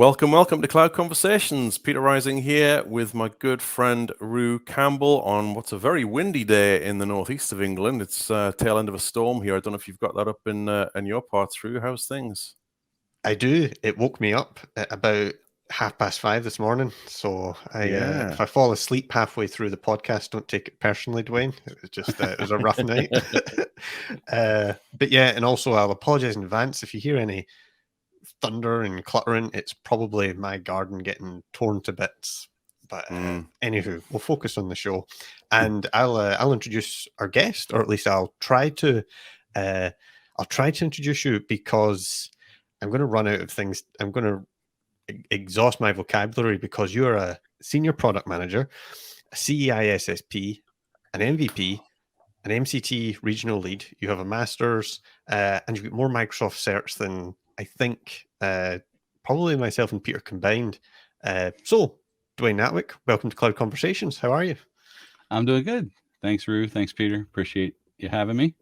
Welcome to Cloud Conversations. Peter Rising here with my good friend Rue Campbell on what's a very windy day in the northeast of England. It's tail end of a storm here. I don't know if you've got that up in your parts, Rue. How's things? I do. It woke me up at about 5:30 this morning. So if I fall asleep halfway through the podcast, don't take it personally, Dwayne. It was just it was a rough night. But yeah, and also I'll apologize in advance if you hear any thunder and cluttering. It's probably my garden getting torn to bits. But anywho, we'll focus on the show, and I'll introduce our guest, or at least I'll try to introduce you because I'm going to run out of things. I'm going to exhaust my vocabulary because you're a senior product manager, a CEISSP, an MVP, an MCT regional lead. You have a master's, and you've got more Microsoft certs than I think probably myself and Peter combined. So, Dwayne Natwick, welcome to Cloud Conversations. How are you? I'm doing good. Thanks, Rue. Thanks, Peter. Appreciate you having me.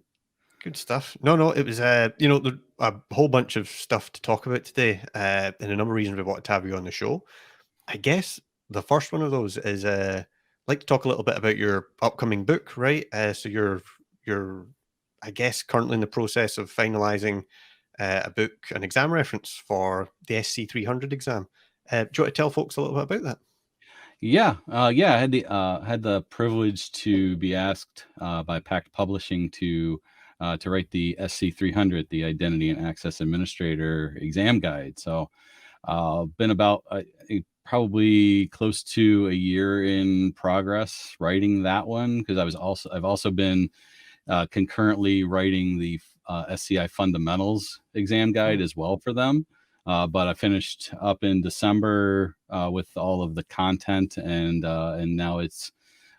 Good stuff. No, it was, there's a whole bunch of stuff to talk about today, and a number of reasons we wanted to have you on the show. I guess the first one of those is, I'd like to talk a little bit about your upcoming book, right? So you're, I guess, currently in the process of finalizing a book, an exam reference for the SC-300 exam. Do you want to tell folks a little bit about that? Yeah. I had the privilege to be asked by Pact Publishing to write the SC-300, the Identity and Access Administrator exam guide. So been about probably close to a year in progress writing that one, because I've also been concurrently writing the SCI Fundamentals exam guide as well for them. But I finished up in December with all of the content, and now it's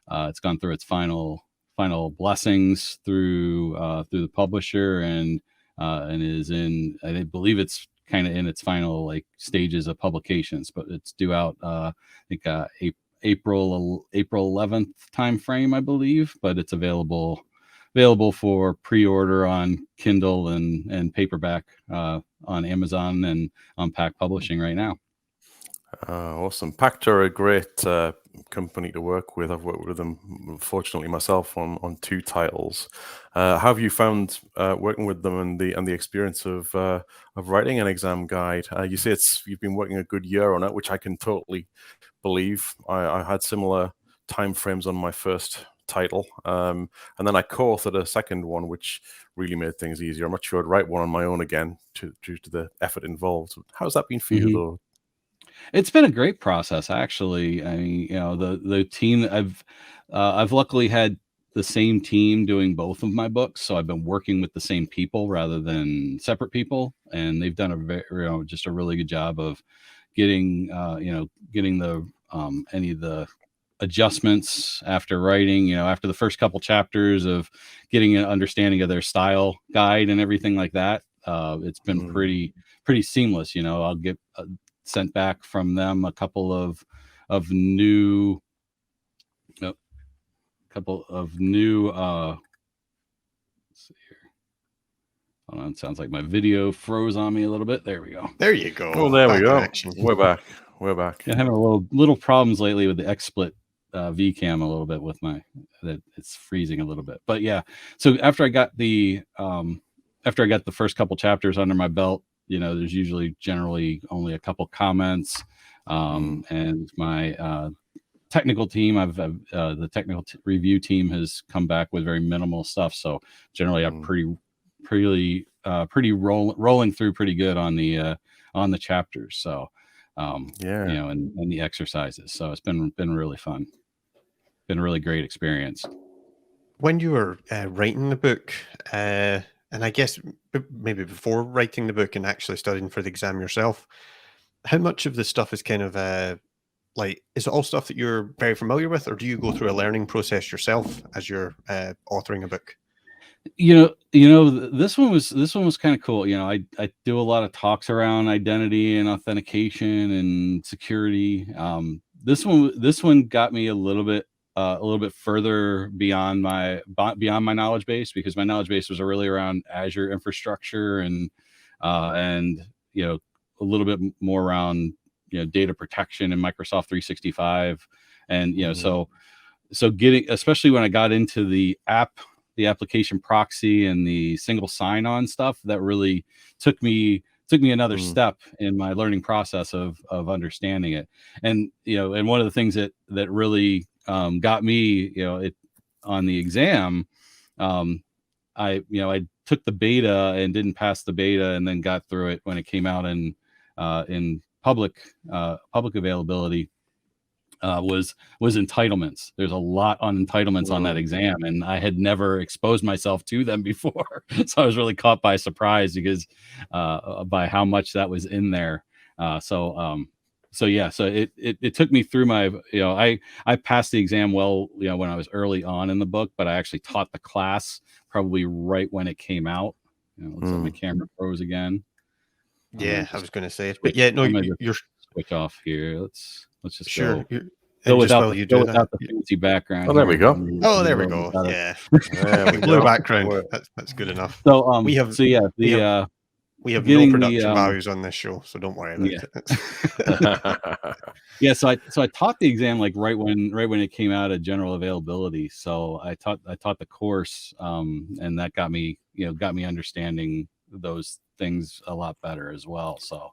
gone through its final blessings through the publisher, and is in, I believe it's kind of in its final stages of publications, but it's due out I think April 11th time frame, I believe, but it's available for pre-order on Kindle and paperback on Amazon and on Pact Publishing right now. Awesome. Pact are a great company to work with. I've worked with them, fortunately, myself on two titles. How have you found working with them and the experience of writing an exam guide? You say you've been working a good year on it, which I can totally believe. I had similar time frames on my first title, and then I co-authored a second one, which really made things easier. I'm not sure I'd write one on my own again due to the effort involved. How's that been for you, though? It's been a great process, actually. I mean, the team I've luckily had the same team doing both of my books, so I've been working with the same people rather than separate people, and they've done just a really good job of getting the any of the adjustments after writing, after the first couple chapters of getting an understanding of their style guide and everything like that. It's been pretty seamless. I'll get sent back from them a couple of new let's see here. Hold on, it sounds like my video froze on me a little bit. There we go. There you go. Oh, there we go. We're back. Yeah, having a little problems lately with the XSplit VCam a little bit with that it's freezing a little bit. But yeah, so after I got the first couple chapters under my belt, there's generally only a couple comments, and my technical team, the technical review team has come back with very minimal stuff. So generally, I'm pretty rolling through pretty good on the chapters. So and the exercises. So it's been really fun. Been a really great experience. When you were writing the book, and I guess maybe before writing the book and actually studying for the exam yourself, how much of the stuff is kind of is it all stuff that you're very familiar with, or do you go through a learning process yourself as you're authoring a book? This one was kind of cool. I do a lot of talks around identity and authentication and security. This one got me a little bit further beyond my knowledge base, because my knowledge base was really around Azure infrastructure and a little bit more around data protection in Microsoft 365, and so getting, especially when I got into the application proxy and the single sign-on stuff, that really took me another step in my learning process of understanding it. And and one of the things that really got me on the exam, I took the beta and didn't pass the beta, and then got through it when it came out in public availability. Was entitlements. There's a lot on entitlements on that exam, and I had never exposed myself to them before. So I was really caught by surprise because by how much that was in there. So it took me through my, I passed the exam well, when I was early on in the book, but I actually taught the class probably right when it came out. Looks like my camera froze again. Yeah, I was going to say, but yeah, no, you're switch off here. Let's just sure. Go without the fancy background. Oh, there we go. Oh, there we go. Yeah, blue background. That's good enough. So we have we have no production values on this show, so don't worry about it. Yeah, so I taught the exam like right when it came out of general availability. So I taught the course, and that got me understanding those things a lot better as well. So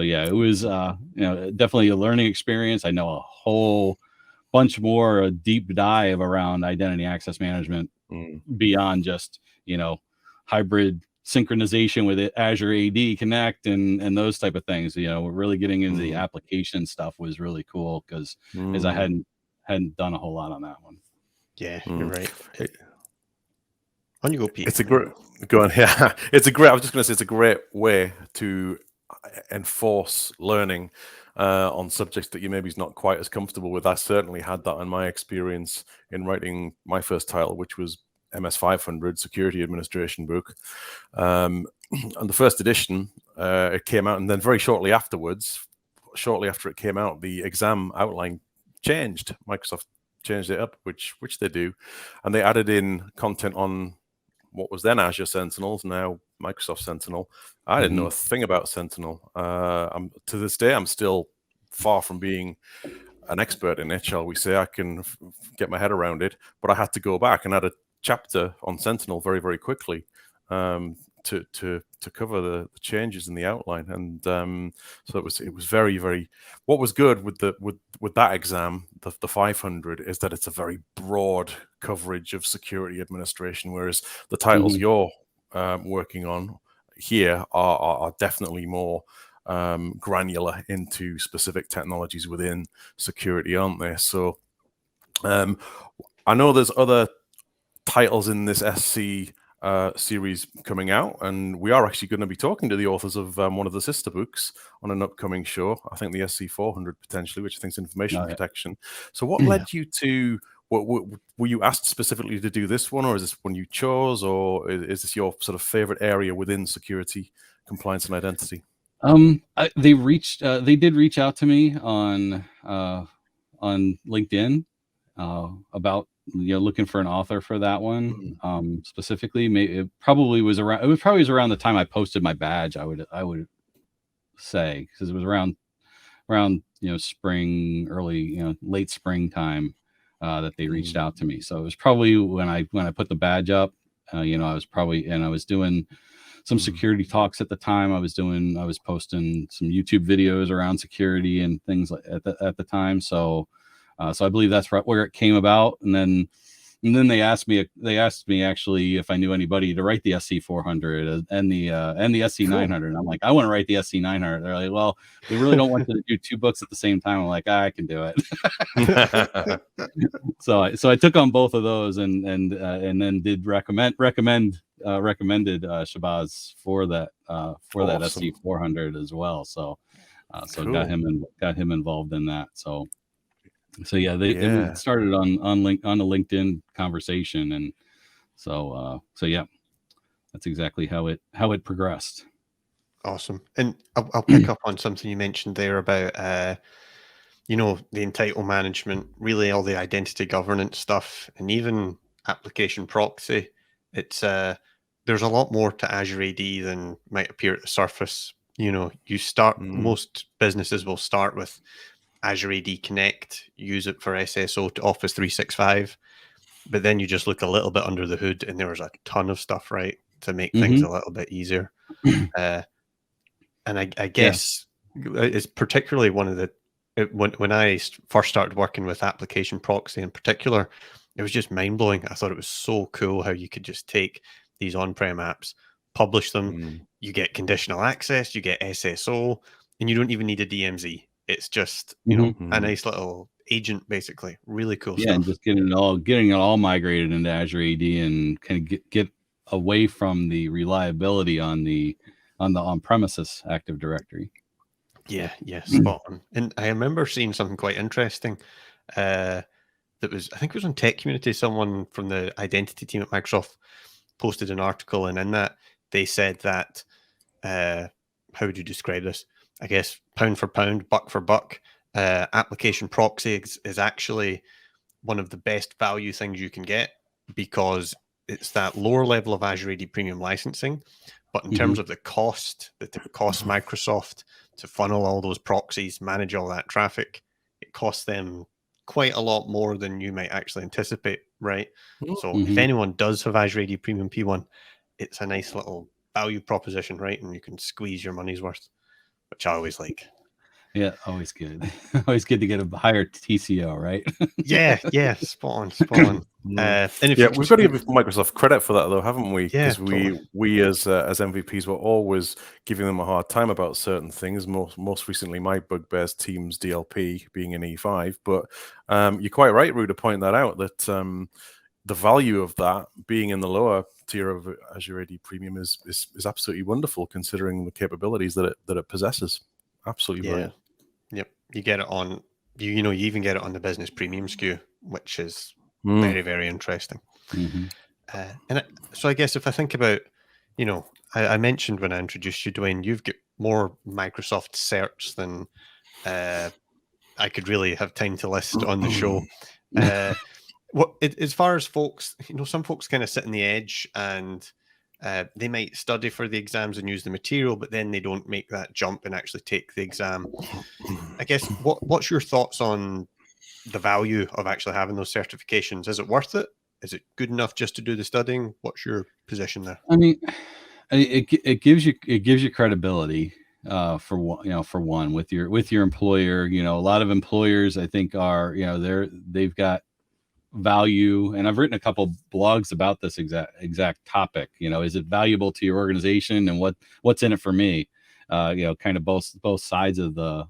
yeah, it was definitely a learning experience. I know a whole bunch more, a deep dive around identity access management beyond just hybrid synchronization with Azure AD Connect and those type of things. We're really getting into the application stuff was really cool because as I hadn't done a whole lot on that one. Yeah, you're right. On you go, Pete. It's a great go on. Yeah, it's a great. I was just going to say it's a great way to enforce learning on subjects that you maybe is not quite as comfortable with. I certainly had that in my experience in writing my first title, which was MS-500 Security Administration book. And the first edition, it came out, and then very shortly after it came out, the exam outline changed. Microsoft changed it up, which they do, and they added in content on what was then Azure Sentinels, now Microsoft Sentinel. I didn't know a thing about Sentinel. To this day, I'm still far from being an expert in it, shall we say. I can get my head around it, but I had to go back and add a chapter on Sentinel very, very quickly to cover the changes in the outline. And so it was very, very. What was good with that exam, the 500, is that it's a very broad coverage of security administration, whereas the titles you're working on here are definitely more granular into specific technologies within security, aren't they? So I know there's other titles in this SC series coming out, and we are actually going to be talking to the authors of one of the sister books on an upcoming show. I think the SC-400 potentially, which I think is information protection. So what led you to, were you asked specifically to do this one, or is this one you chose, or is this your sort of favorite area within security, compliance, and identity? They did reach out to me on LinkedIn about looking for an author for that one specifically. It probably was around the time I posted my badge, I would say, because it was around spring, early late springtime that they reached out to me. So it was probably when I put the badge up. I was doing some security talks at the time. I was posting some YouTube videos around security and things like at the time. So I believe that's where it came about. And then they asked me actually if I knew anybody to write the SC-400 and the SC-900. Cool. And I'm like, I want to write the SC-900. They're like, well, we really don't want you to do two books at the same time. I'm like, I can do it. So I took on both of those and then did recommended Shabazz for that that SC-400 as well. So cool. got him involved in that. So yeah, they started on a LinkedIn conversation, and so yeah, that's exactly how it progressed. Awesome. And I'll pick up on something you mentioned there about the entitled management, really all the identity governance stuff, and even application proxy. It's there's a lot more to Azure AD than might appear at the surface. You know, most businesses will start with Azure AD Connect, use it for SSO to Office 365, but then you just look a little bit under the hood and there's a ton of stuff, right, to make things a little bit easier. And I guess it's particularly one of the, when I first started working with application proxy in particular, it was just mind-blowing. I thought it was so cool how you could just take these on-prem apps, publish them, you get conditional access, you get SSO, and you don't even need a DMZ. It's just, you know, a nice little agent, basically. Really cool stuff. And just getting it all migrated into Azure AD and kind of get away from the reliability on the on-premises Active Directory. Yeah, spot on. And I remember seeing something quite interesting. That was, I think it was on Tech Community. Someone from the identity team at Microsoft posted an article, and in that they said that how would you describe this? I guess pound for pound, buck for buck, application proxy is actually one of the best value things you can get, because it's that lower level of Azure AD premium licensing. But in terms of the cost that it costs Microsoft to funnel all those proxies, manage all that traffic, it costs them quite a lot more than you might actually anticipate, right? So if anyone does have Azure AD Premium P1, it's a nice little value proposition, right? And you can squeeze your money's worth, which I always like. Yeah, always good. Always good to get a higher TCO, right? yeah, spot on. And we've got to give Microsoft credit for that, though, haven't we? Yeah, because we as MVPs were always giving them a hard time about certain things. Most recently, my bugbear's Teams DLP being an E5. But you're quite right, Rue, to point that out, that the value of that being in the lower tier of Azure AD Premium is absolutely wonderful, considering the capabilities that it possesses. Absolutely brilliant. Yep, you get it on you even get it on the business premium SKU, which is very, very interesting. So I guess if I think about, I mentioned when I introduced you, Dwayne, you've got more Microsoft certs than I could really have time to list on the show. As far as folks, some folks kind of sit on the edge and they might study for the exams and use the material, but then they don't make that jump and actually take the exam. I guess what's your thoughts on the value of actually having those certifications? Is it worth it? Is it good enough just to do the studying? What's your position there? I mean, it gives you credibility for one with your employer. A lot of employers, I think, are they've got value, and I've written a couple blogs about this exact topic. Is it valuable to your organization, and what's in it for me? Kind of both sides of the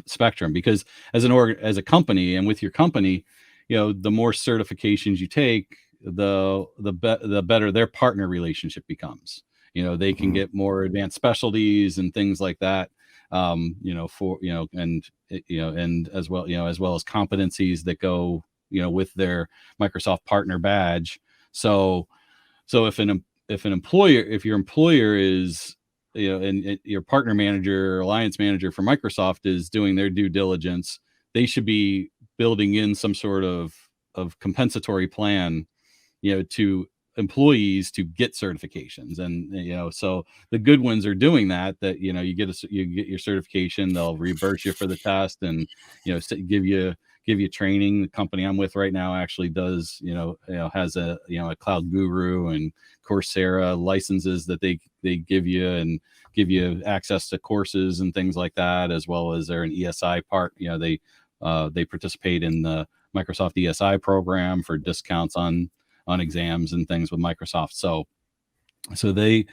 spectrum, because as a company, and with your company, the more certifications you take, the better their partner relationship becomes. They can get more advanced specialties and things like that. And as well as competencies that go, with their Microsoft partner badge. So if your employer is, and your partner manager or alliance manager for Microsoft is doing their due diligence, they should be building in some sort of compensatory plan, to employees to get certifications. And so the good ones are doing that you get your certification, they'll reimburse you for the test, and give you training. The company I'm with right now actually does has a Cloud Guru and Coursera licenses that they give you, and give you access to courses and things like that, as well as they're an ESI part. They participate in the Microsoft ESI program for discounts on exams and things with Microsoft. So they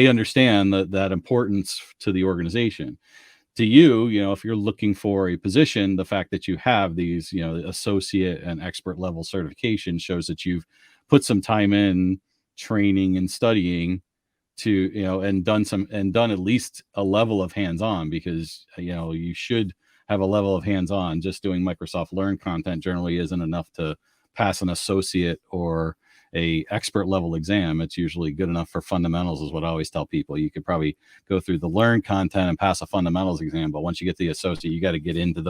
understand that importance to the organization. To you, if you're looking for a position, the fact that you have these, associate and expert level certification shows that you've put some time in training and studying to, and done at least a level of hands-on, because, you should have a level of hands-on. Just doing Microsoft Learn content generally isn't enough to pass an associate or a expert level exam. It's usually good enough for fundamentals, is what I always tell people. You could probably go through the Learn content and pass a fundamentals exam, but once you get the associate, you got to get into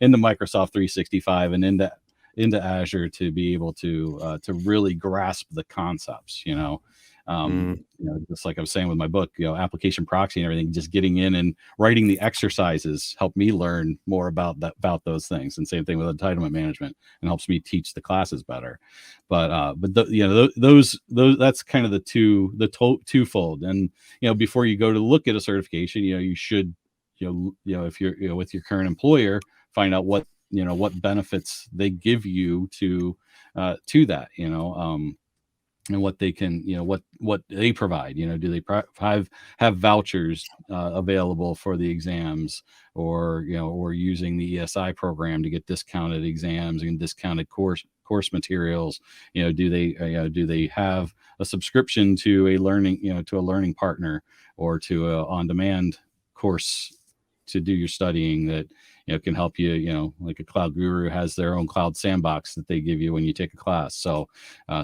Microsoft 365 and into Azure to be able to really grasp the concepts. Just like I was saying with my book, application proxy and everything, just getting in and writing the exercises helped me learn more about those things. And same thing with entitlement management, and helps me teach the classes better. But those that's kind of the twofold. And before you go to look at a certification, you should if you're with your current employer, find out what benefits they give you to that, and what they can, what they provide. Do they have vouchers available for the exams, or using the ESI program to get discounted exams and discounted course materials? Do they have a subscription to a learning partner, or to a on-demand course to do your studying that can help you? Like a Cloud Guru has their own cloud sandbox that they give you when you take a class. So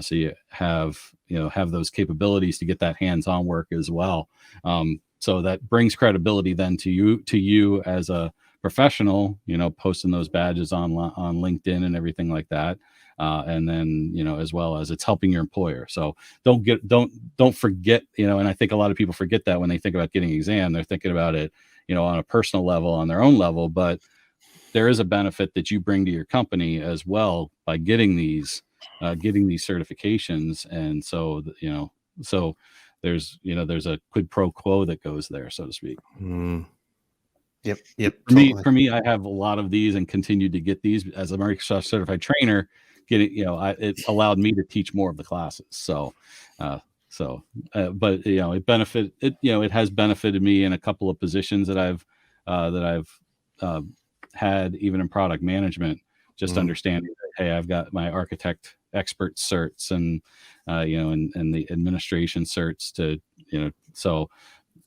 you have those capabilities to get that hands-on work as well. So that brings credibility then to you as a professional, posting those badges on LinkedIn and everything like that. And then, as well as it's helping your employer. So don't forget, and I think a lot of people forget that when they think about getting an exam, they're thinking about it, on a personal level, on their own level, but there is a benefit that you bring to your company as well by getting these certifications. And so, so there's a quid pro quo that goes there, so to speak. Yep. For me, I have a lot of these and continue to get these as a Microsoft certified trainer. It allowed me to teach more of the classes. But it has benefited me in a couple of positions that I've had, even in product management, just understanding that, hey, I've got my architect expert certs and the administration certs to, so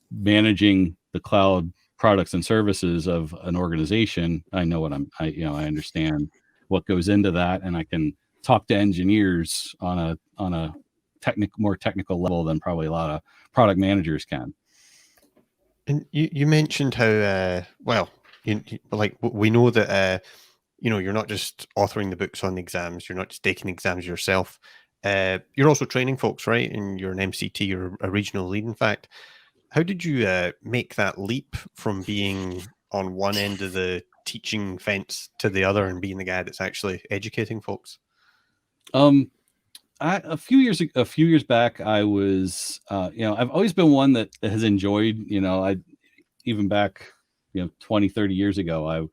managing the cloud products and services of an organization, I know I understand what goes into that, and I can talk to engineers on a more technical level than probably a lot of product managers can. And you mentioned how we know that you're not just authoring the books on the exams, you're not just taking exams yourself, you're also training folks, right? And you're an MCT or a regional lead, in fact. How did you make that leap from being on one end of the teaching fence to the other and being the guy that's actually educating folks? A few years back, I was, I've always been one that has enjoyed, even back, 20, 30 years ago,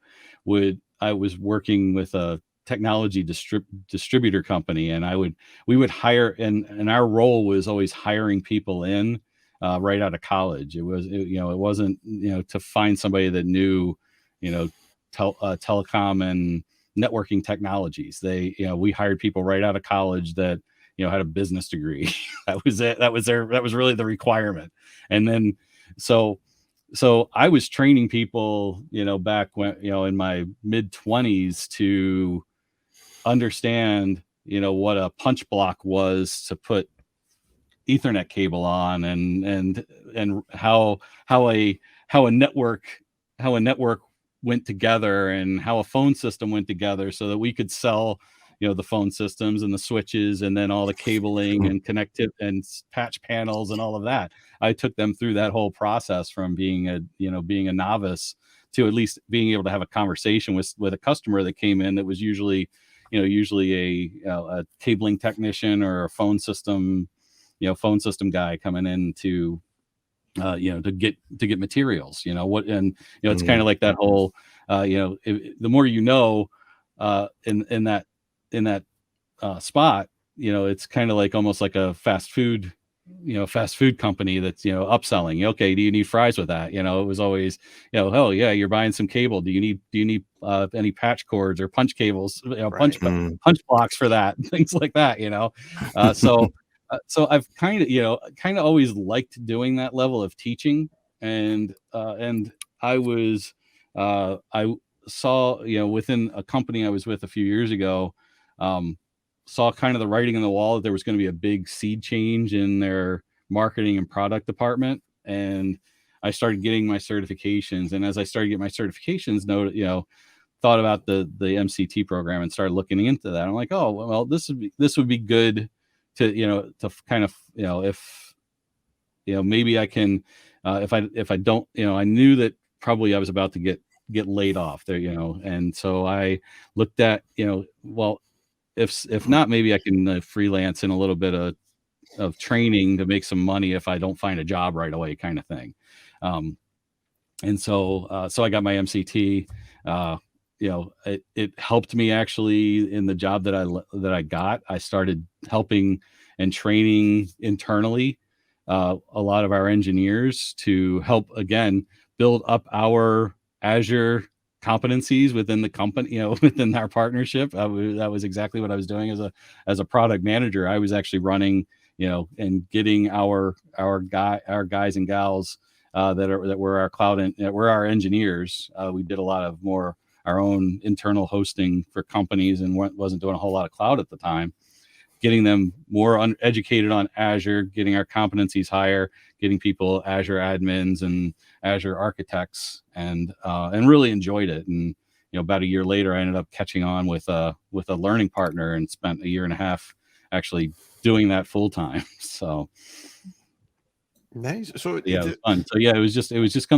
I was working with a technology distributor company, and we would hire, and our role was always hiring people in right out of college. It wasn't, to find somebody that knew, telecom and networking technologies. We hired people right out of college that, had a business degree. That was it. That was really the requirement. And then, so I was training people, back when, in my mid-20s, to understand, what a punch block was to put Ethernet cable on, and how a network went together, and how a phone system went together, so that we could sell, the phone systems and the switches, and then all the cabling and connective and patch panels and all of that. I took them through that whole process, from being a novice to at least being able to have a conversation with a customer that came in that was usually a cabling technician or a phone system guy coming in to get materials, it's kind of like that whole, the more in that spot, it's kind of like almost like a fast food company that's, upselling. Okay, do you need fries with that? It was always, oh yeah, you're buying some cable. Do you need any patch cords or punch cables, punch blocks for that, things like that, so I've kind of always liked doing that level of teaching, and I saw, within a company I was with a few years ago, saw kind of the writing on the wall that there was going to be a big seed change in their marketing and product department. And I started getting my certifications. And as I started getting my certifications, thought about the MCT program and started looking into that. I'm like, oh, well, this would be good to, to kind of, maybe I can, if I don't, I knew that probably I was about to get laid off there, and so I looked at, well, if not, maybe I can freelance in a little bit of training to make some money if I don't find a job right away, kind of thing. And so I got my MCT. It helped me actually in the job that I got. I started helping and training internally a lot of our engineers to help, again, build up our Azure competencies within the company, within our partnership. That was exactly what I was doing as a product manager. I was actually running, and getting our guys and gals that were our cloud and were our engineers. We did a lot of more our own internal hosting for companies and wasn't doing a whole lot of cloud at the time. Getting them more educated on Azure, getting our competencies higher, getting people Azure admins and Azure architects, and really enjoyed it. And about a year later, I ended up catching on with a learning partner and spent a year and a half actually doing that full time. So nice. So yeah, it was fun. So yeah, it was just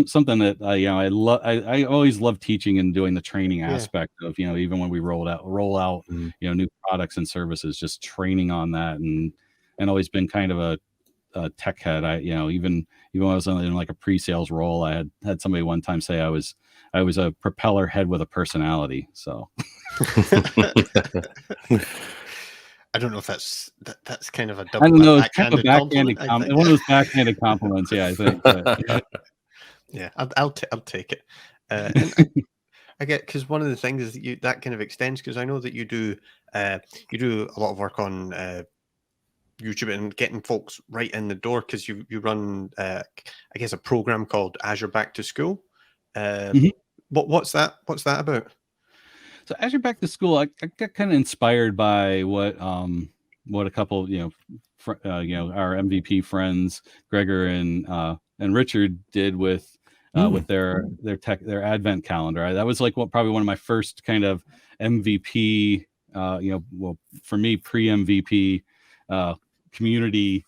something that I always loved teaching and doing the training aspect of, even when we roll out new products and services, just training on that, and always been kind of a tech head. Even when I was in like a pre-sales role, I had somebody one time say I was a propeller head with a personality. So I don't know if that's kind of a double. I don't know. It's kind of a backhanded compliment. One of those backhanded compliments. Yeah, I think. Yeah, I'll take it. And I get, because one of the things is that kind of extends, because I know that you do a lot of work on YouTube and getting folks right in the door, because you run I guess a program called Azure Back to School. What's that about? So Azure Back to School, I got kind of inspired by what a couple our MVP friends Gregor and Richard did with their Advent calendar. That was like probably one of my first kind of MVP, well, for me, pre-MVP community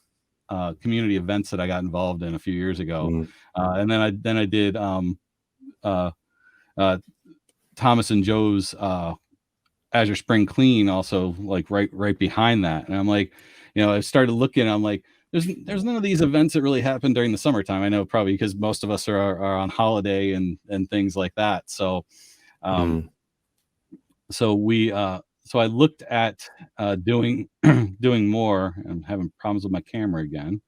events that I got involved in a few years ago. And then I did Thomas and Joe's Azure Spring Clean, also like right behind that. And I'm like, I started looking, I'm like, there's none of these events that really happen during the summertime. I know, probably because most of us are on holiday and things like that. So so I looked at doing more. I'm having problems with my camera again.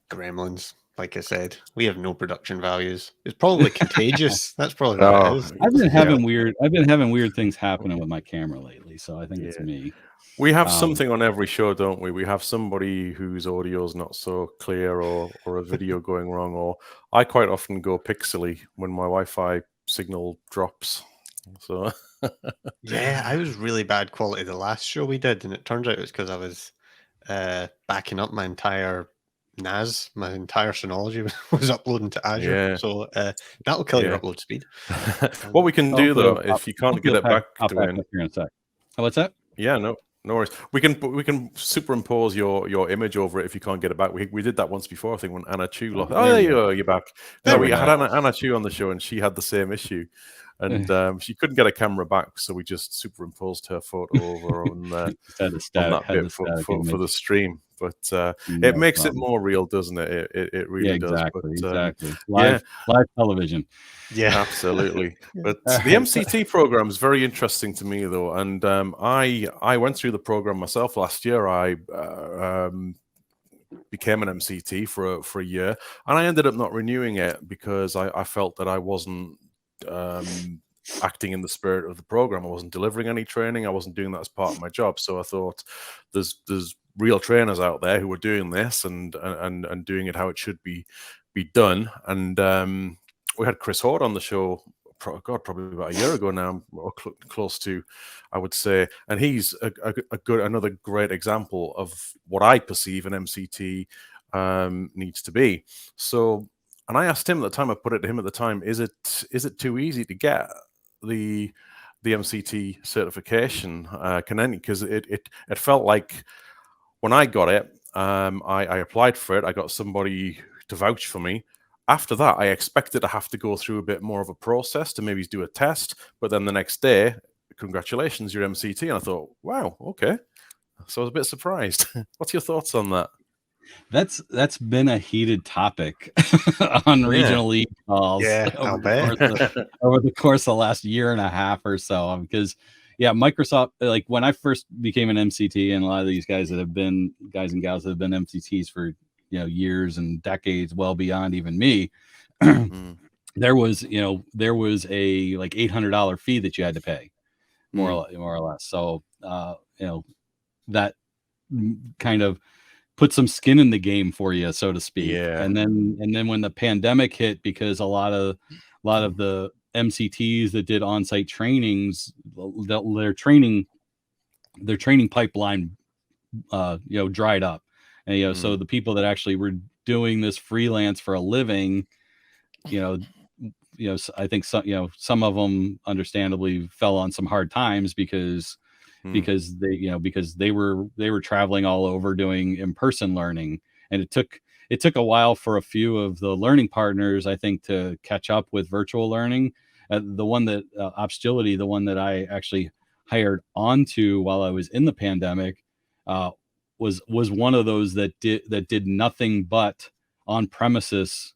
Gremlins. Like I said, we have no production values. It's probably contagious. That's probably what it is. I've been having weird things happening with my camera lately, so I think it's me. We have something on every show, don't we? We have somebody whose audio is not so clear, or a video going wrong, or I quite often go pixely when my Wi-Fi signal drops. So yeah, I was really bad quality the last show we did, and it turns out it was because I was backing up my entire NAS, my entire Synology was uploading to Azure. So that'll kill your upload speed. What we can do though, if you can't get it back, Dwayne, here in a sec. Oh, what's that? Yeah, no worries. We can superimpose your image over it if you can't get it back. We did that once before, I think, when Anna Chu lost. Oh, there you go, you're back. No, we had Anna Chu on the show, and she had the same issue. And she couldn't get a camera back, so we just superimposed her photo over on that bit for the stream. But it makes it more real, doesn't it? It really does. Exactly. Live television. Yeah, absolutely. But the MCT program is very interesting to me, though. And I went through the program myself last year. I became an MCT for a year, and I ended up not renewing it because I felt that I wasn't acting in the spirit of the program. I wasn't delivering any training. I wasn't doing that as part of my job. So I thought there's real trainers out there who are doing this and doing it how it should be done. And we had Chris Hort on the show, probably about a year ago now, or close to, I would say. And he's another great example of what I perceive an MCT needs to be. So, and I asked him at the time, I put it to him at the time, is it too easy to get the MCT certification? Because it felt like when I got it, I applied for it. I got somebody to vouch for me. After that, I expected to have to go through a bit more of a process to maybe do a test. But then the next day, congratulations, you're MCT. And I thought, wow, okay. So I was a bit surprised. What's your thoughts on that? That's been a heated topic on regional league calls over the course of the last year and a half or so. Because Microsoft, like when I first became an MCT, and a lot of these guys and gals that have been MCTs for years and decades, well beyond even me, there was a like $800 fee that you had to pay, more or less. So that kind of put some skin in the game for you, so to speak. And then when the pandemic hit, because a lot of the MCTs that did on-site trainings, their training pipeline dried up, and so the people that actually were doing this freelance for a living, I think some of them understandably fell on some hard times because they were traveling all over doing in-person learning, and it took a while for a few of the learning partners, I think, to catch up with virtual learning. The one that Obstility, the one that I actually hired onto while I was in the pandemic, was one of those that did nothing but on-premises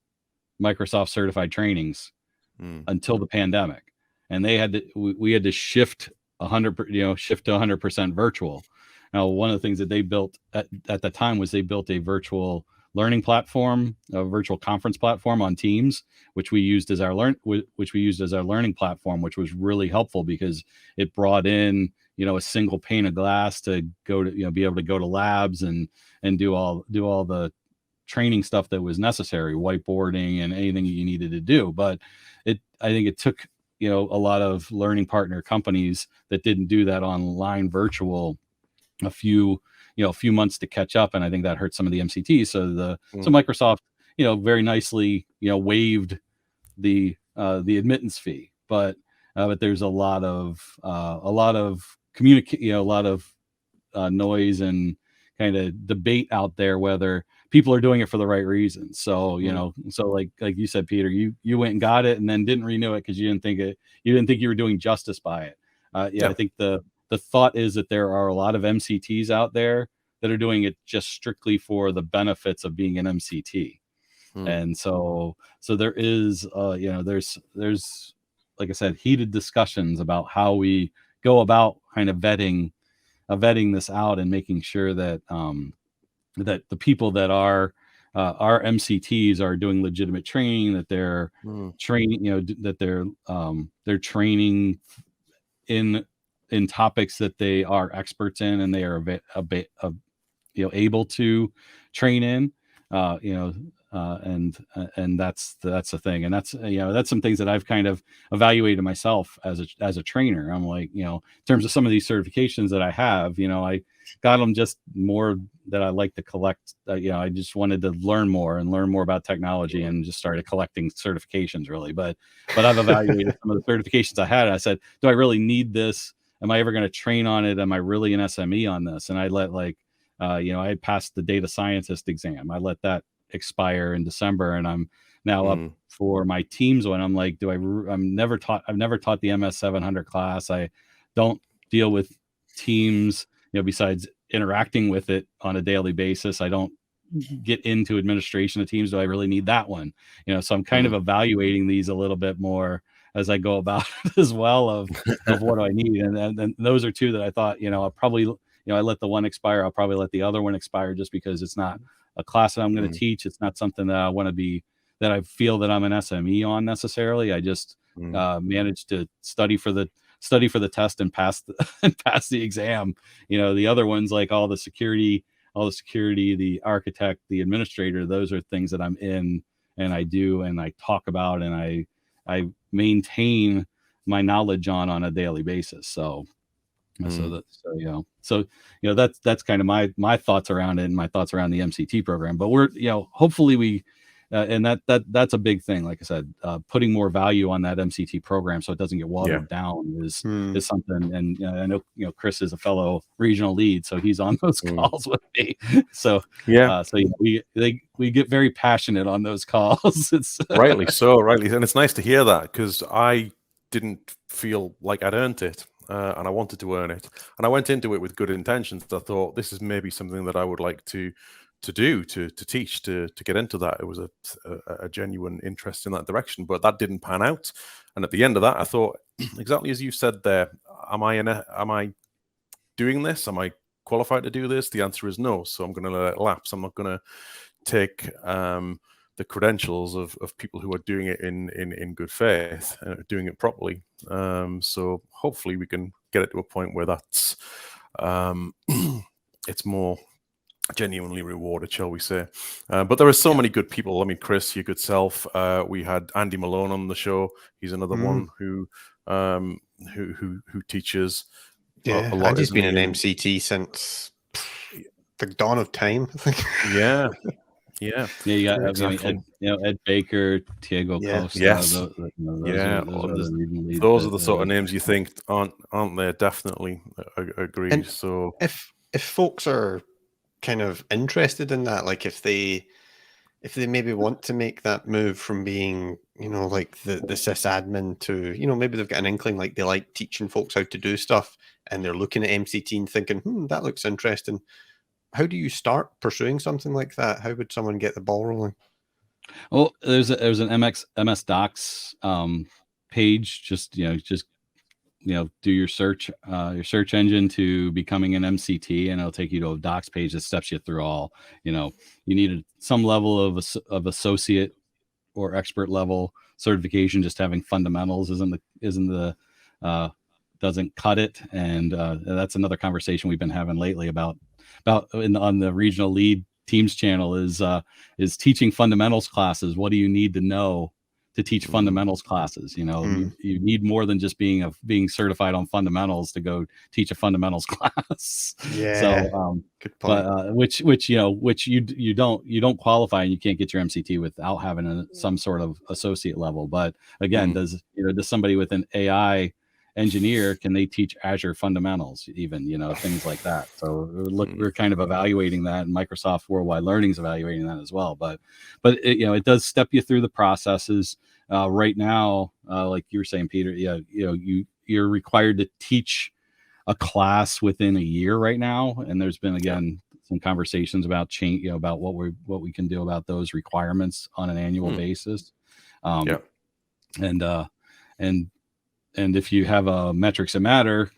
Microsoft certified trainings until the pandemic, and we had to shift to 100% virtual. Now, one of the things that they built at the time was they built a virtual learning platform, a virtual conference platform on Teams, which we used as our learning platform, which was really helpful because it brought in a single pane of glass to go to be able to go to labs and do all the training stuff that was necessary, whiteboarding and anything you needed to do. But I think it took a lot of learning partner companies that didn't do that online virtual a few months to catch up, and I think that hurt some of the MCTs. So Microsoft very nicely waived the admittance fee, but there's a lot of noise and kind of debate out there whether people are doing it for the right reasons. So so like you said, Peter, you went and got it and then didn't renew it because you didn't think you were doing justice by it. I think the thought is that there are a lot of MCTs out there that are doing it just strictly for the benefits of being an MCT. And so there is there's like I said, heated discussions about how we go about kind of vetting this out and making sure that that the people that are MCTs are doing legitimate training, that they're training, that they're training in topics that they are experts in and they are able to train in, and that's the thing, and that's some things that I've kind of evaluated myself as a trainer. I'm like, in terms of some of these certifications that I have, I got them just more that I like to collect. I just wanted to learn more about technology and just started collecting certifications really. But I've evaluated some of the certifications I had. And I said, do I really need this? Am I ever going to train on it? Am I really an SME on this? And I let I had passed the data scientist exam. I let that expire in December, and I'm now up for my Teams one. I'm like, I've never taught the MS 700 class. I don't deal with Teams, besides interacting with it on a daily basis. I don't get into administration of Teams. Do I really need that one? So I'm kind of evaluating these a little bit more as I go about as well of what do I need. And those are two that I thought, I'll probably, I let the one expire. I'll probably let the other one expire just because it's not a class that I'm going to teach. It's not something that I want to be, that I feel that I'm an SME on necessarily. I just managed to study for the test and pass the exam. The other ones, like all the security, the architect, the administrator, those are things that I'm in and I do and I talk about and I maintain my knowledge on a daily basis. So that's kind of my thoughts around it and my thoughts around the MCT program. But we're, hopefully and that's a big thing. Like I said, putting more value on that MCT program so it doesn't get watered down is something. And I know Chris is a fellow regional lead, so he's on those calls with me. So we get very passionate on those calls. It's rightly so, and it's nice to hear that, because I didn't feel like I'd earned it. And I wanted to earn it, and I went into it with good intentions. I thought this is maybe something that I would like to do, to teach, to get into that. It was a genuine interest in that direction, but that didn't pan out. And at the end of that, I thought, exactly as you said there, am I doing this? Am I qualified to do this? The answer is no. So I'm going to let it lapse. I'm not going to take the credentials of people who are doing it in good faith, doing it properly. So hopefully we can get it to a point where that's it's more genuinely rewarded, shall we say. But there are so many good people. I mean, Chris, your good self. We had Andy Malone on the show. He's another one who teaches. Yeah, a lot. Andy's been an MCT since the dawn of time, I think. Yeah. You got exactly. Ed Baker, Diego Costa. Yes. Those are the sort of names you think aren't there. Definitely agreed. And so if folks are kind of interested in that, like if they maybe want to make that move from being, like the sysadmin to, maybe they've got an inkling, like they like teaching folks how to do stuff, and they're looking at MCT and thinking, that looks interesting. How do you start pursuing something like that? How would someone get the ball rolling? Well, there's an MS Docs page. Just do your search engine to becoming an MCT, and it'll take you to a Docs page that steps you through all. You need some level of associate or expert level certification. Just having fundamentals doesn't cut it, and that's another conversation we've been having lately about on the regional lead teams channel is teaching fundamentals classes. What do you need to know to teach fundamentals classes? You need more than just being certified on fundamentals to go teach a fundamentals class. Yeah. So, good point. But which you don't qualify, and you can't get your MCT without having some sort of associate level. But again, does somebody with an AI engineer, can they teach Azure fundamentals, even things like that? So we're kind of evaluating that, and Microsoft Worldwide Learning is evaluating that as well. But it does step you through the processes. Right now, like you were saying, Peter, you're required to teach a class within a year right now, and there's been some conversations about change, about what we can do about those requirements on an annual basis. And if you have a metrics that matter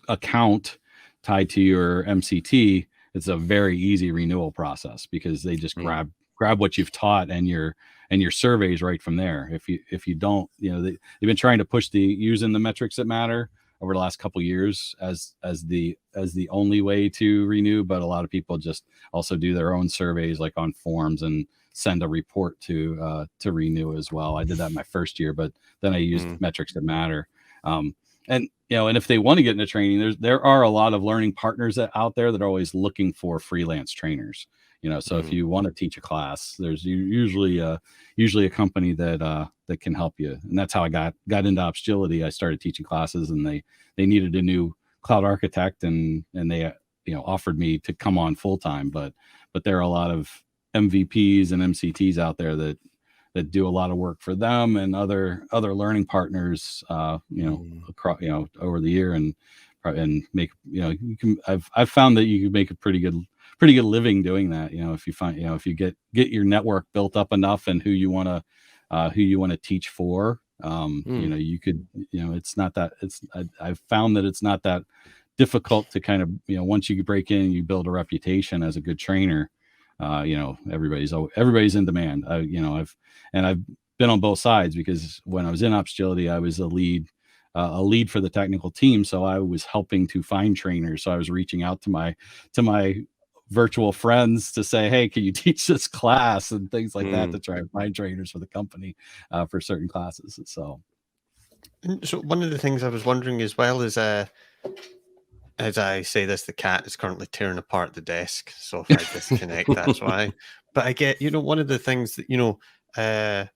account tied to your MCT, it's a very easy renewal process, because they just grab what you've taught and your surveys right from there. If you don't, they've been trying to push using the metrics that matter over the last couple of years as the only way to renew, but a lot of people just also do their own surveys, like on forums, and send a report to renew as well. I did that my first year, but then I used metrics that matter. And if they want to get into training, there are a lot of learning partners out there that are always looking for freelance trainers. So if you want to teach a class, there's usually a company that can help you. And that's how I got into Opsgility. I started teaching classes, and they needed a new cloud architect, and they offered me to come on full time. But there are a lot of MVPs and MCTs out there that do a lot of work for them and other learning partners, across, over the year, and make, I've found that you can make a pretty good living doing that. If you find, if you get your network built up enough, and who you want to teach for, you could, it's not that, I've found that it's not that difficult to kind of, once you break in, you build a reputation as a good trainer. Everybody's in demand. I've been on both sides, because when I was in Opsgility, I was a lead for the technical team. So I was helping to find trainers. So I was reaching out to my virtual friends to say, hey, can you teach this class, and things like that, to try and find trainers for the company for certain classes. So one of the things I was wondering as well is, as I say this, the cat is currently tearing apart the desk. So if I disconnect, that's why. But I get, one of the things that,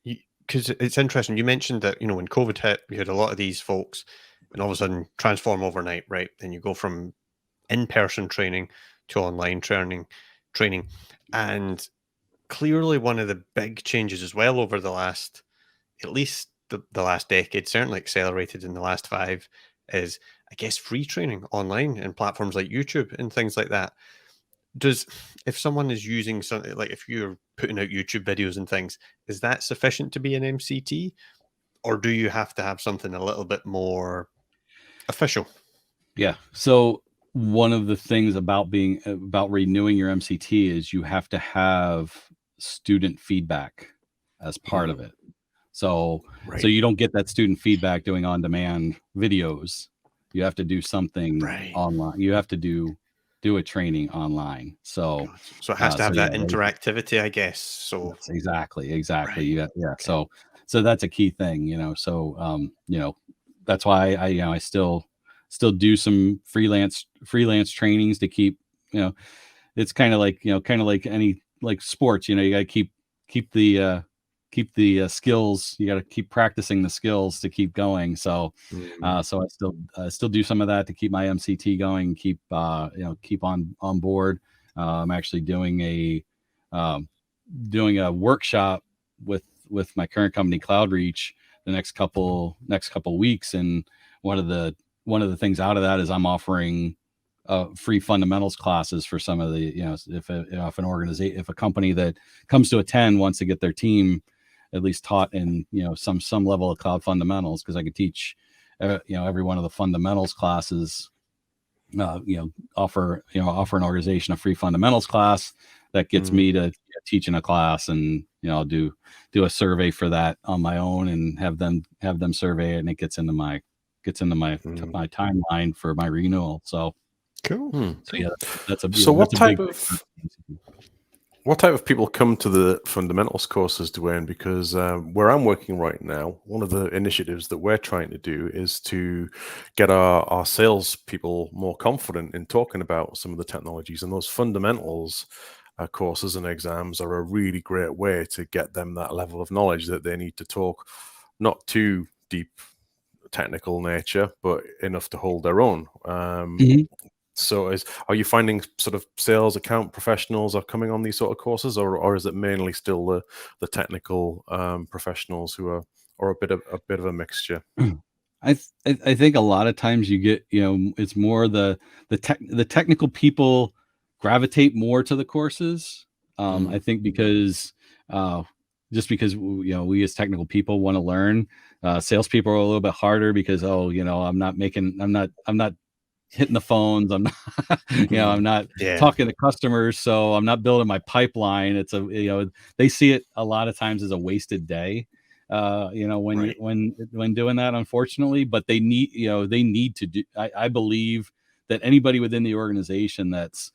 because it's interesting, you mentioned that, when COVID hit, we had a lot of these folks and all of a sudden transform overnight, right? Then you go from in-person training to online training. And clearly one of the big changes as well over the last, at least the last decade, certainly accelerated in the last 5, is, I guess, free training online and platforms like YouTube and things like that. If someone is using something, like if you're putting out YouTube videos and things, is that sufficient to be an MCT, or do you have to have something a little bit more official? Yeah. So one of the things about renewing your MCT is you have to have student feedback as part of it. So you don't get that student feedback doing on-demand videos. You have to do something online. You have to do a training online. So it has to have that interactivity, I guess. So exactly. Right. Yeah. So that's a key thing, so that's why I still do some freelance trainings to keep, it's kind of like any sports, you got to keep the skills. You got to keep practicing the skills to keep going. So so I still do some of that to keep my MCT going, keep on board. I'm actually doing a workshop with my current company, CloudReach, the next couple weeks, and one of the things out of that is I'm offering free fundamentals classes for some of the, if an organization, if a company that comes to attend wants to get their team at least taught in, some level of cloud fundamentals, because I could teach, every one of the fundamentals classes, offer an organization a free fundamentals class that gets me to teach in a class, and I'll do a survey for that on my own and have them survey it, and it gets into my timeline for my renewal. So cool. So yeah, that's a so that's what type of people come to the fundamentals courses, Dwayne? Because where I'm working right now, one of the initiatives that we're trying to do is to get our sales people more confident in talking about some of the technologies, and those fundamentals courses and exams are a really great way to get them that level of knowledge that they need to talk, not too deep technical nature, but enough to hold their own. So are you finding sort of sales account professionals are coming on these sort of courses, or is it mainly still the technical professionals who are a bit of a mixture? I think a lot of times you get, it's more the technical people gravitate more to the courses. I think because just because we as technical people want to learn. Salespeople are a little bit harder because I'm not hitting the phones. I'm not, I'm not talking to customers, so I'm not building my pipeline. It's they see it a lot of times as a wasted day. When doing that, unfortunately, but they need to do. I believe that anybody within the organization that's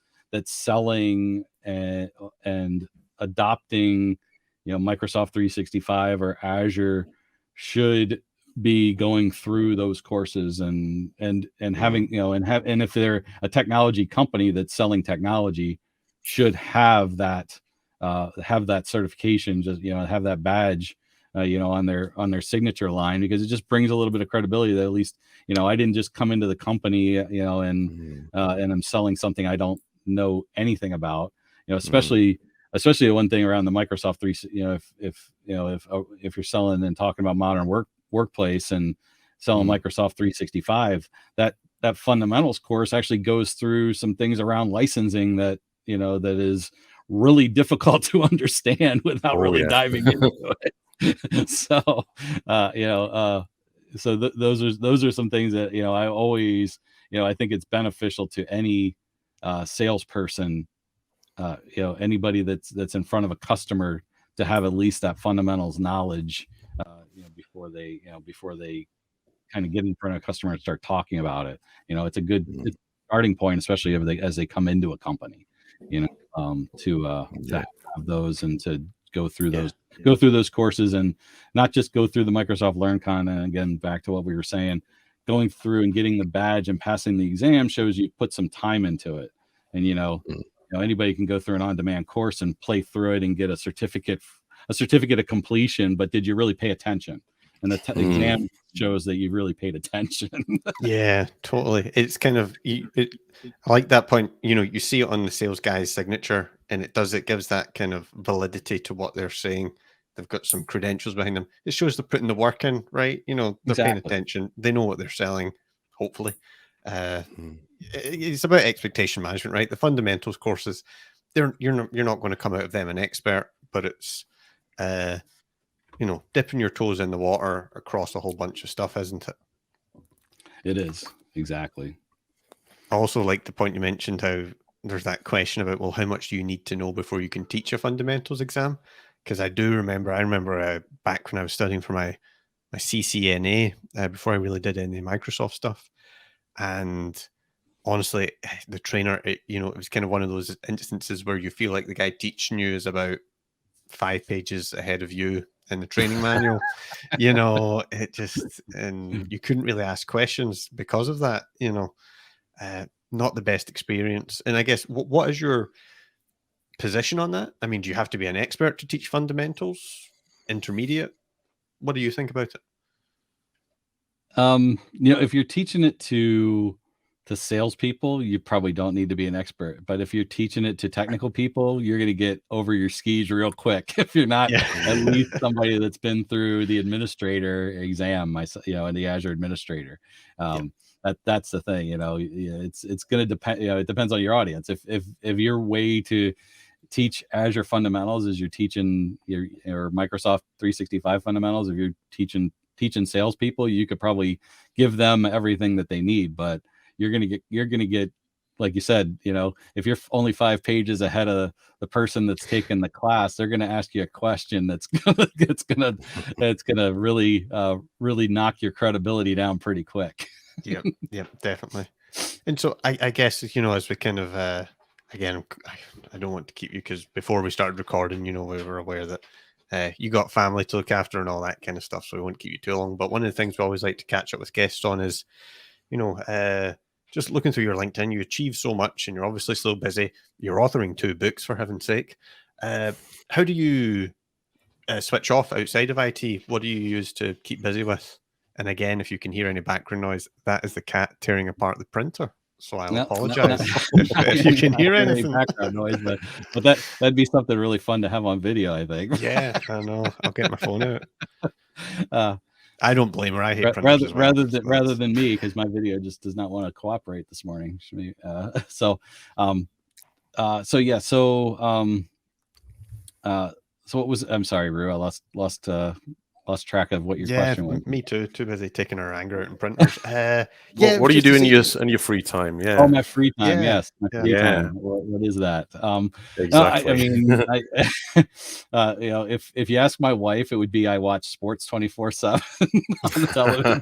selling and adopting, Microsoft 365 or Azure should be going through those courses and having, and if they're a technology company that's selling technology, should have that certification, just have that badge on their signature line, because it just brings a little bit of credibility that at least I didn't just come into the company and I'm selling something I don't know anything about, especially the one thing around the Microsoft 3, if you're selling and talking about modern workplace and selling Microsoft 365, that fundamentals course actually goes through some things around licensing that that is really difficult to understand without diving into it. So those are some things that I always I think it's beneficial to any salesperson, anybody that's in front of a customer, to have at least that fundamentals knowledge before they kind of get in front of a customer and start talking about it. It's a good starting point, especially as they come into a company, to have those and to go through those courses, and not just go through the Microsoft LearnCon. And again, back to what we were saying, going through and getting the badge and passing the exam shows you put some time into it. And anybody can go through an on-demand course and play through it and get a certificate of completion, but did you really pay attention? And the exam shows that you really paid attention. Yeah, totally. It's kind of, I like that point. You see it on the sales guy's signature, and it gives that kind of validity to what they're saying. They've got some credentials behind them. It shows they're putting the work in, right? They're paying attention. They know what they're selling, hopefully. It's about expectation management, right? The fundamentals courses, you're not going to come out of them an expert, but it's dipping your toes in the water across a whole bunch of stuff, isn't it? It is, exactly. I also like the point you mentioned, how there's that question about, well, how much do you need to know before you can teach a fundamentals exam? Because I remember back when I was studying for my CCNA, before I really did any Microsoft stuff. And honestly, the trainer, it was kind of one of those instances where you feel like the guy teaching you is about 5 pages ahead of you in the training manual. It just, and you couldn't really ask questions because of that. Not the best experience. And I guess, what is your position on that? I mean, do you have to be an expert to teach fundamentals, intermediate? What do you think about it? If you're teaching it to salespeople, you probably don't need to be an expert. But if you're teaching it to technical people, you're going to get over your skis real quick if you're not at least somebody that's been through the administrator exam, and the Azure administrator. That's the thing. It's going to depend. It depends on your audience. If your way to teach Azure fundamentals is you're teaching your Microsoft 365 fundamentals, if you're teaching salespeople, you could probably give them everything that they need, but you're gonna get, like you said, if you're only 5 pages ahead of the person that's taking the class, they're gonna ask you a question that's gonna really knock your credibility down pretty quick. Yep, definitely. And so I guess, as we kind of again, I don't want to keep you, because before we started recording, we were aware that you got family to look after and all that kind of stuff, so we won't keep you too long. But one of the things we always like to catch up with guests on is, just looking through your LinkedIn, you achieve so much, and you're obviously so busy. You're authoring 2 books, for heaven's sake. How do you switch off outside of IT? What do you use to keep busy with? And again, if you can hear any background noise, that is the cat tearing apart the printer. So I'll apologize if you can hear anything. Background noise, but that'd be something really fun to have on video, I think. Yeah, I know. I'll get my phone out. I don't blame her. I hate printers rather than me, because my video just does not want to cooperate this morning. So what was? I'm sorry, Rue. I lost track of what your question was. Me too. Too busy taking our anger out in printers. What do you do in your free time? Yeah. Oh, my free time. Yes. My free time. What is that? Exactly. If you ask my wife, it would be I watch sports 24/7 on the television.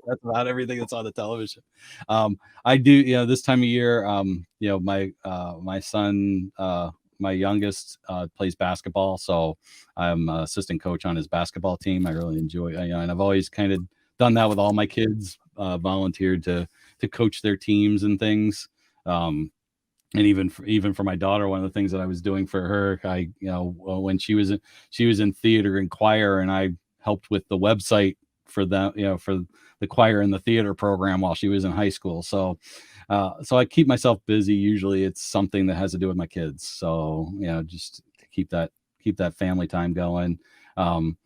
That's about everything that's on the television. I do. This time of year, my son. My youngest plays basketball, so I'm assistant coach on his basketball team. I really enjoy, and I've always kind of done that with all my kids. Volunteered to coach their teams and things. And even for my daughter, one of the things that I was doing for her, when she was in theater and choir, and I helped with the website for them, for the choir and the theater program while she was in high school. So I keep myself busy. Usually it's something that has to do with my kids. So, just to keep that family time going. And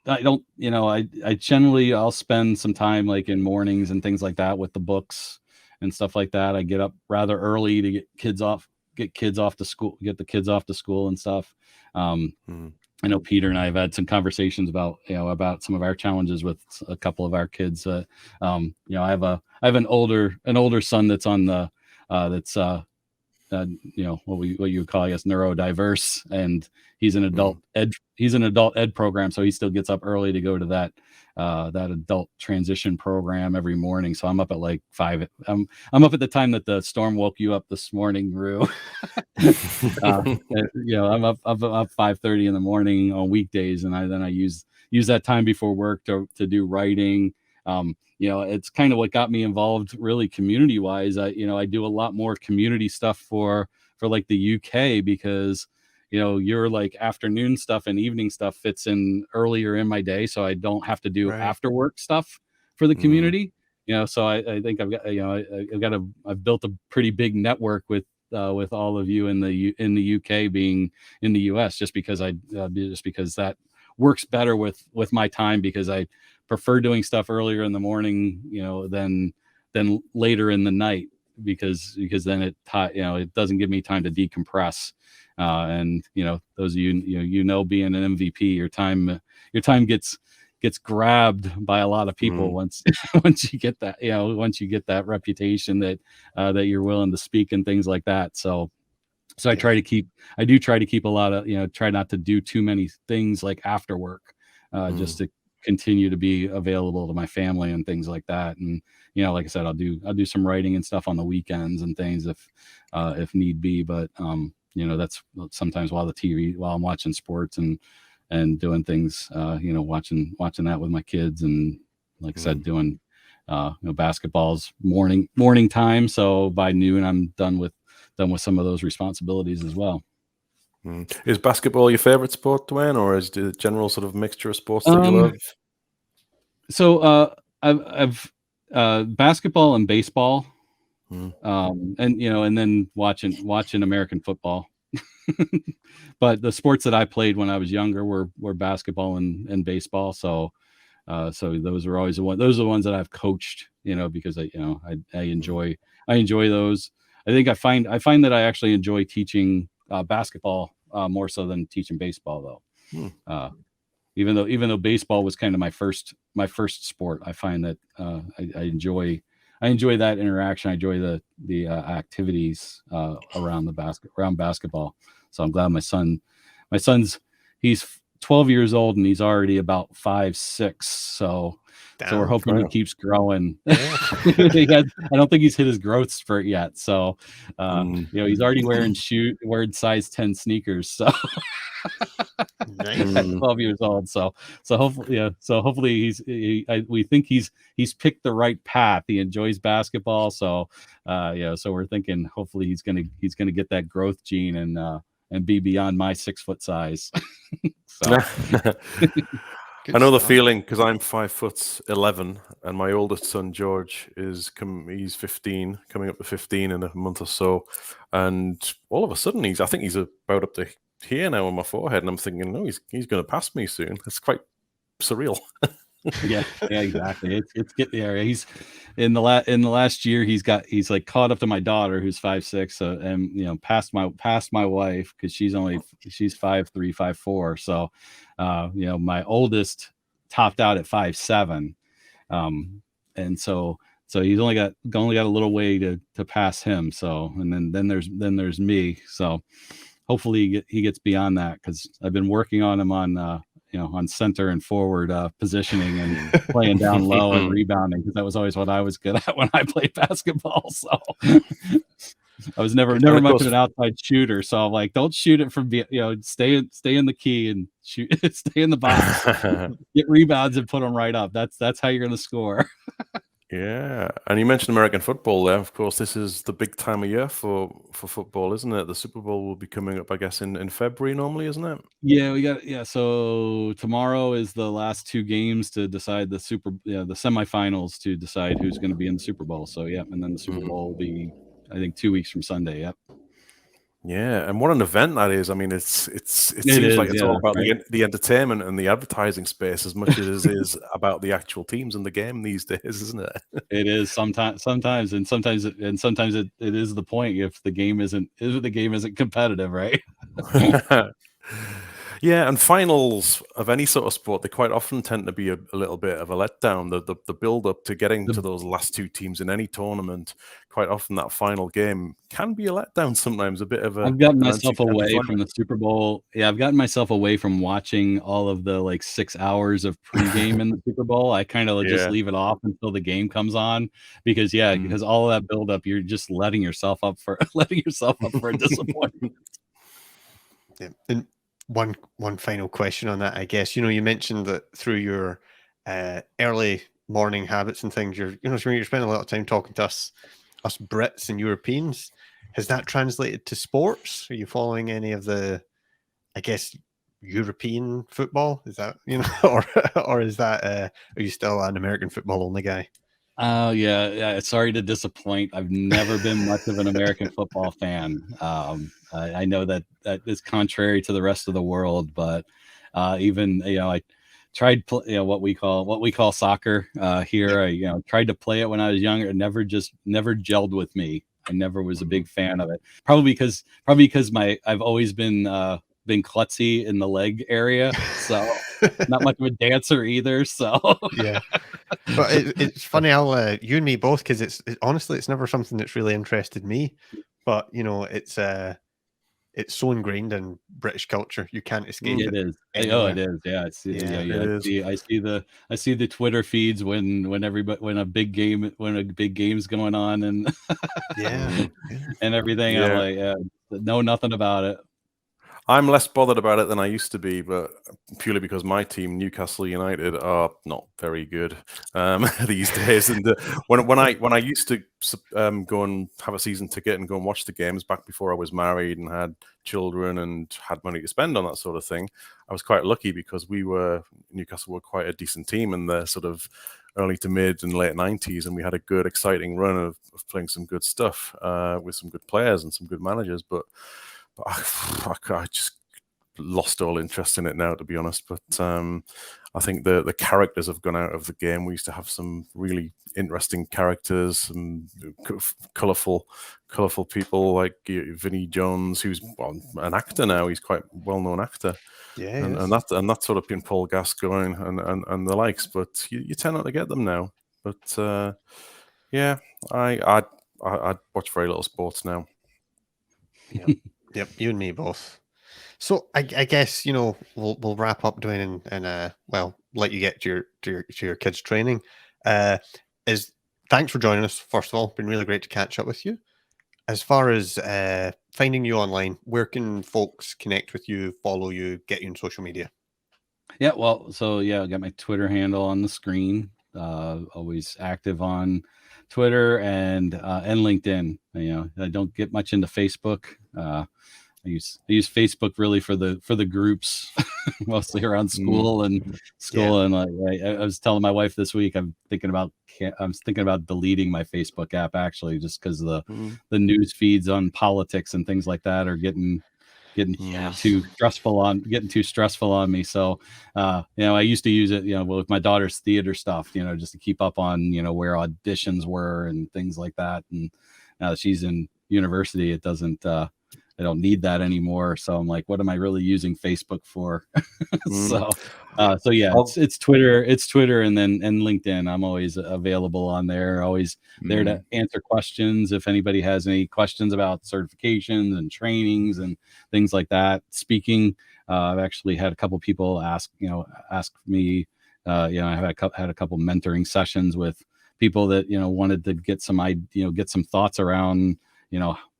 I don't, I generally, I'll spend some time like in mornings and things like that with the books and stuff like that. I get up rather early to get the kids off to school and stuff. I know Peter and I have had some conversations about some of our challenges with a couple of our kids. I have an older son that's on the what you would call, I guess, neurodiverse, and he's an adult ed program, so he still gets up early to go to that adult transition program every morning. So I'm up at like 5. I'm up at the time that the storm woke you up this morning, Rue. I'm up 5:30 in the morning on weekdays, and then I use that time before work to do writing. It's kind of what got me involved really community wise. I do a lot more community stuff for like the UK, because your like afternoon stuff and evening stuff fits in earlier in my day, so I don't have to do after work stuff for the community. So I think I've got I've built a pretty big network with all of you in the UK being in the US, just because that works better with my time, because I prefer doing stuff earlier in the morning, than later in the night, because then it doesn't give me time to decompress. And those of you, being an MVP, your time gets grabbed by a lot of people once you get that reputation that you're willing to speak and things like that. So I try to keep a lot of, try not to do too many things like after work, just to continue to be available to my family and things like that. And, like I said, I'll do some writing and stuff on the weekends and things if need be. But, that's sometimes while I'm watching sports and doing things, watching that with my kids. And like I said, doing, basketball's morning time. So by noon, I'm done with some of those responsibilities as well. Is basketball your favorite sport, Dwayne, or is it a general sort of mixture of sports that you love? So I've basketball and baseball, and then watching American football. But the sports that I played when I was younger were basketball and baseball. So those are always those are the ones that I've coached, because I enjoy those. I find that I actually enjoy teaching basketball more so than teaching baseball, though. Even though baseball was kind of my first sport, I find that I enjoy that interaction. I enjoy the activities around basketball. So I'm glad my son's he's 12 years old and he's already about 5'6". So we're hoping he keeps growing. I don't think he's hit his growth spurt yet. So he's already wearing size 10 sneakers. So nice. 12 years old. So hopefully we think he's picked the right path. He enjoys basketball. So so we're thinking hopefully he's gonna get that growth gene and be beyond my 6 foot size. So. I know the feeling, because I'm 5'11", and my oldest son George he's 15, coming up to 15 in a month or so, and all of a sudden I think he's about up to here now on my forehead, and I'm thinking, no, he's going to pass me soon. It's quite surreal. yeah, exactly. It's getting there. He's in the last year. He's like caught up to my daughter, who's 5'6", and past my wife, because she's 5'3", 5'4". So, my oldest topped out at 5'7", and so he's only got a little way to pass him. So, and then there's me. So, hopefully he gets beyond that, because I've been working on him on center and forward positioning and playing down low and rebounding, because that was always what I was good at when I played basketball. So I was never much of an outside shooter. So I'm like, don't shoot it from stay in the key and shoot, stay in the box, get rebounds and put them right up. That's how you're going to score. Yeah, and you mentioned American football there. Of course, this is the big time of year for football, isn't it? The Super Bowl will be coming up, I guess, in February normally, isn't it? Yeah, so tomorrow is the last 2 games to decide the semifinals to decide who's going to be in the Super Bowl. So and then the Super Bowl will be, I think, 2 weeks from Sunday. Yep. Yeah, and what an event that is. I mean, it seems like it's all about the entertainment and the advertising space as much as it is about the actual teams in the game these days, isn't it? It is sometimes it is the point if the game isn't competitive, right? Yeah, and finals of any sort of sport, they quite often tend to be a little bit of a letdown. The build up to getting to those last 2 teams in any tournament, quite often that final game can be a letdown sometimes, a bit of a... I've gotten myself away from the Super Bowl. Yeah, I've gotten myself away from watching all of the 6 hours of pregame in the Super Bowl. I kind of just leave it off until the game comes on, because all of that build up, you're just letting yourself up for a disappointment. Yeah. And one final question on that, I guess. You mentioned that through your early morning habits and things, you're spending a lot of time talking to us Brits and Europeans. Has that translated to sports? Are you following any of the, I guess, European football? Is that, or is that, are you still an American football only guy? Yeah. Sorry to disappoint. I've never been much of an American football fan. I know that is contrary to the rest of the world, but even I tried what we call soccer here. I tried to play it when I was younger. It never gelled with me. I never was a big fan of it. Probably because I've always been klutzy in the leg area, so not much of a dancer either. So yeah. But it's funny how you and me both, because honestly, it's never something that's really interested me. But it's so ingrained in British culture, you can't escape it. It is. Anywhere. Oh, it is. Yeah, I see the Twitter feeds when a big game's going on and and everything. Yeah. I'm like, know nothing about it. I'm less bothered about it than I used to be, but purely because my team, Newcastle United, are not very good these days. And when I used to go and have a season ticket and go and watch the games back before I was married and had children and had money to spend on that sort of thing, I was quite lucky because Newcastle were quite a decent team in the sort of early to mid and late 90s, and we had a good, exciting run of playing some good stuff with some good players and some good managers, but I just lost all interest in it now, to be honest. But I think the characters have gone out of the game. We used to have some really interesting characters and colourful people like Vinnie Jones, who's an actor now. He's quite a well-known actor. Yeah, and that's sort of been Paul Gascoigne and the likes. But you tend not to get them now. But yeah, I watch very little sports now. Yep, you and me both. So I guess we'll wrap up, Dwayne, and let you get to your kids' training. Thanks for joining us. First of all, been really great to catch up with you. As far as finding you online, where can folks connect with you, follow you, get you on social media? Yeah, well, so I got my Twitter handle on the screen. Always active on Twitter and LinkedIn. I don't get much into Facebook. I use Facebook really for the groups, mostly around school and like I was telling my wife this week, I'm thinking about deleting my Facebook app actually, just because the news feeds on politics and things like that are getting too stressful on me. So I used to use it with my daughter's theater stuff, just to keep up on where auditions were and things like that. And now that she's in university, it doesn't I don't need that anymore. So I'm like, what am I really using Facebook for? So yeah, it's Twitter and LinkedIn. I'm always available on there, always there to answer questions. If anybody has any questions about certifications and trainings and things like that. Speaking, I've actually had a couple people ask me, I've had a couple mentoring sessions with people that, wanted to get some thoughts around,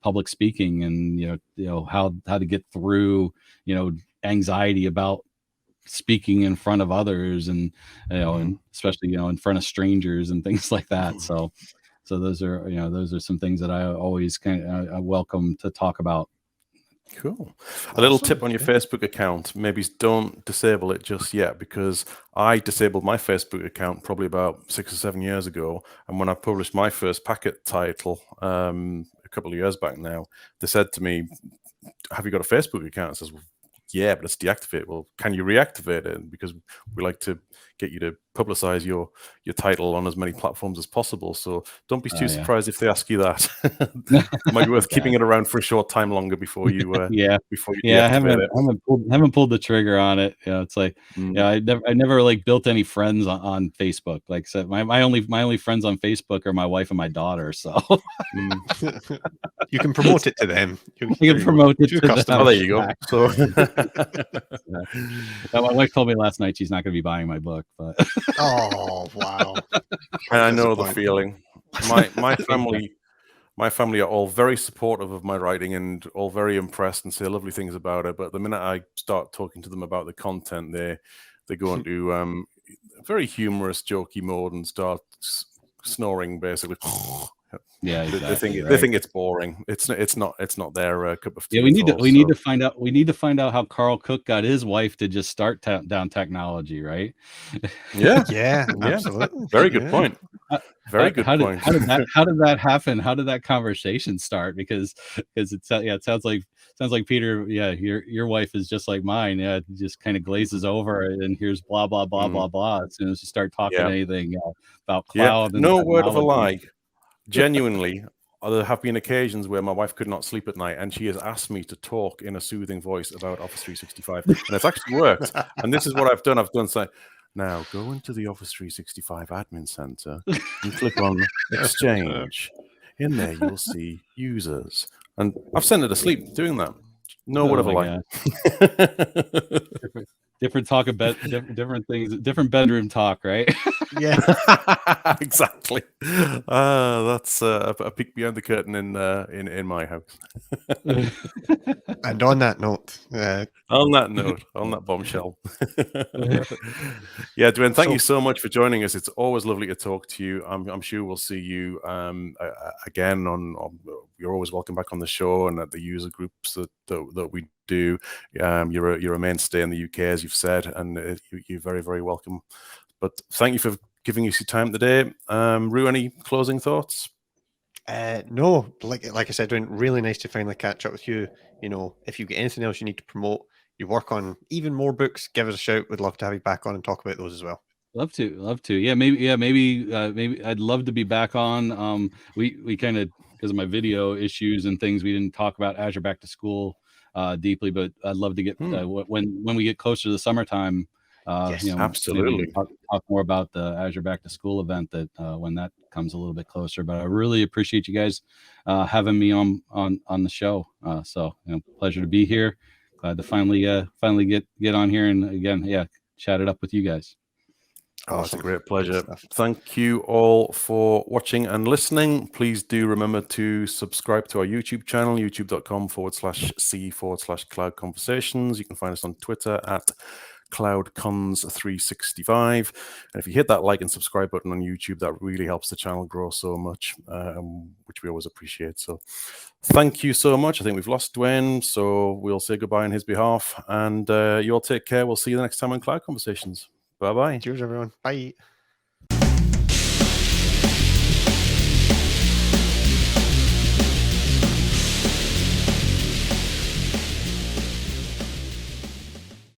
public speaking and how to get through anxiety about speaking in front of others and and especially in front of strangers and things like that. So those are some things that I always kind of welcome to talk about. Cool. A little tip on your Facebook account: maybe don't disable it just yet, because I disabled my Facebook account probably about 6 or 7 years ago, and when I published my first packet title a couple of years back now, they said to me, have you got a Facebook account? I says, well, yeah, but it's deactivated. Well, can you reactivate it? Because we like to get you to publicize your title on as many platforms as possible. So don't be too surprised if they ask you that. It might be worth keeping it around for a short time longer before you deactivate it. I haven't pulled the trigger on it. It's like I never like built any friends on Facebook. Like I said, my only friends on Facebook are my wife and my daughter. So you can promote it to them. You can promote it to customers. them. Oh, there you go. So my wife told me last night she's not going to be buying my book, but oh wow! And I know the feeling. My family are all very supportive of my writing and all very impressed and say lovely things about it. But the minute I start talking to them about the content, they go into very humorous, jokey mode and start snoring basically. Yeah, exactly. They think it's boring. It's not their cup of tea. Yeah, we need to find out how Carl Cook got his wife to just start down technology, right? Yeah, absolutely. Very good point. Very good point. How did that happen? How did that conversation start? Because it sounds like Peter. Yeah, your wife is just like mine. Yeah, it just kind of glazes over, and here's blah blah blah blah blah. As soon as you start talking anything about cloud, and no word of a lie. Genuinely, there have been occasions where my wife could not sleep at night, and she has asked me to talk in a soothing voice about Office 365, and it's actually worked. And this is what I've done. I've done say, now go into the Office 365 Admin Center and click on Exchange. In there, you'll see users, and I've sent her to sleep doing that. No word of a lie. Different talk about different things, different bedroom talk, right? Yeah, exactly. That's a peek behind the curtain in my house. And on that note, on that bombshell. Yeah, Dwayne, thank you so much for joining us. It's always lovely to talk to you. I'm sure we'll see you again on. You're always welcome back on the show and at the user groups that we do. You're a mainstay in the UK, as you've said, and you're very, very welcome. But thank you for giving us your time today. Rue, any closing thoughts? No, like I said, Dwayne, really nice to finally catch up with you. You know, if you get anything else you need to promote, you work on even more books, give us a shout. We'd love to have you back on and talk about those as well. Love to. Yeah, maybe I'd love to be back on. We kind of, because of my video issues and things, we didn't talk about Azure Back to School deeply, but I'd love to get when we get closer to the summertime. Yes, absolutely. Talk more about the Azure Back to School event that when that comes a little bit closer. But I really appreciate you guys having me on the show. So pleasure to be here. Glad to finally get on here and again, chat it up with you guys. Oh, it's a great pleasure. Thank you all for watching and listening. Please do remember to subscribe to our YouTube channel, youtube.com/c/cloud conversations. You can find us on Twitter at CloudCons365. And if you hit that like and subscribe button on YouTube, that really helps the channel grow so much, which we always appreciate. So thank you so much. I think we've lost Dwayne, so we'll say goodbye on his behalf. And you all take care. We'll see you the next time on Cloud Conversations. Bye-bye. Cheers, everyone. Bye.